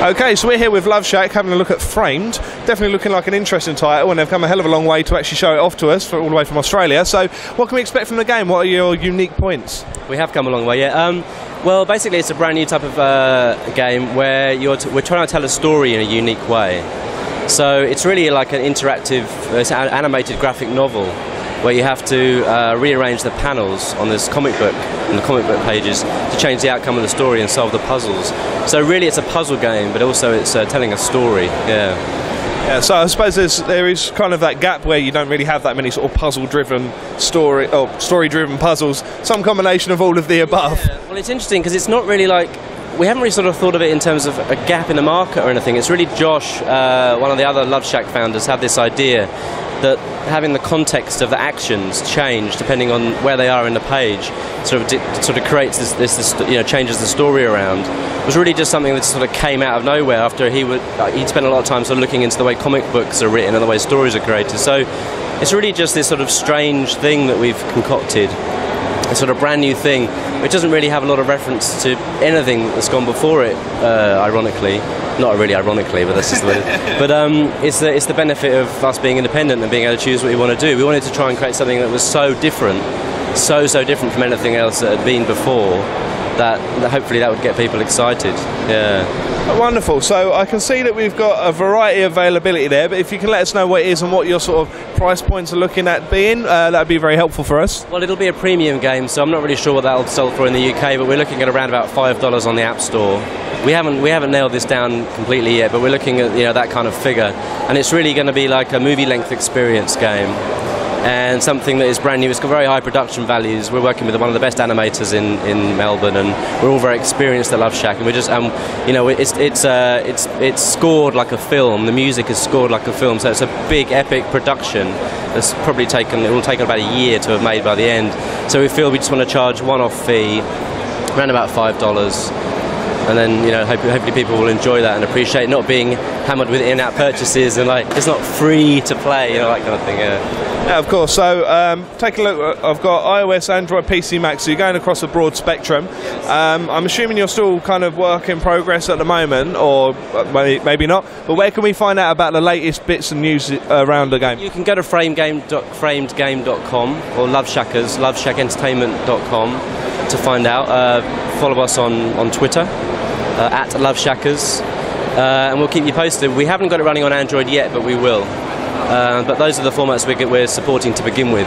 Okay, so we're here with LoveShack having a look at Framed. Definitely looking like an interesting title, and they've come a hell of a long way to actually show it off to us, all the way from Australia. So what can we expect from the game? What are your unique points? We have come a long way, yeah. Well, basically it's a brand new type of game where we're trying to tell a story in a unique way. So it's really like an interactive, animated graphic novel where you have to rearrange the panels on this comic book, on the comic book pages, to change the outcome of the story and solve the puzzles. So really it's a puzzle game, but also it's telling a story, yeah. So I suppose there is kind of that gap where you don't really have that many sort of puzzle-driven story-driven puzzles. Some combination of all of the above. Yeah. Well, it's interesting because it's not really like, we haven't really sort of thought of it in terms of a gap in the market or anything. It's really Josh, one of the other LoveShack founders, had this idea that having the context of the actions change depending on where they are in the page sort of creates this changes the story around. It was really just something that sort of came out of nowhere after he'd spent a lot of time sort of looking into the way comic books are written and the way stories are created. So it's really just this sort of strange thing that we've concocted, a sort of brand new thing which doesn't really have a lot of reference to anything that's gone before it, ironically. Not really ironically, but that's just the way it is. But it's the benefit of us being independent and being able to choose what we want to do. We wanted to try and create something that was so different, so different from anything else that had been before, that hopefully that would get people excited. Yeah. Wonderful. So I can see that we've got a variety of availability there, but if you can let us know what it is and what your sort of price points are looking at being, that would be very helpful for us. Well, it'll be a premium game, so I'm not really sure what that'll sell for in the UK, but we're looking at around about $5 on the App Store. We haven't nailed this down completely yet, but we're looking at that kind of figure, and it's really going to be like a movie-length experience game. And something that is brand new. It's got very high production values. We're working with one of the best animators in Melbourne, and we're all very experienced at LoveShack. And we're just, it's scored like a film. The music is scored like a film, so it's a big, epic production. That's probably it will take about a year to have made by the end. So we feel we just want to charge one-off fee, around about $5. And then, hopefully people will enjoy that and appreciate not being hammered with in-app purchases and it's not free to play, that kind of thing. Yeah, of course. So take a look. I've got iOS, Android, PC, Mac. So you're going across a broad spectrum. I'm assuming you're still kind of work in progress at the moment, or maybe not. But where can we find out about the latest bits and news around the game? You can go to framedgame.com or LoveShackentertainment.com to find out. Follow us on Twitter. At LoveShackers, and we'll keep you posted. We haven't got it running on Android yet, but we will. But those are the formats we're supporting to begin with.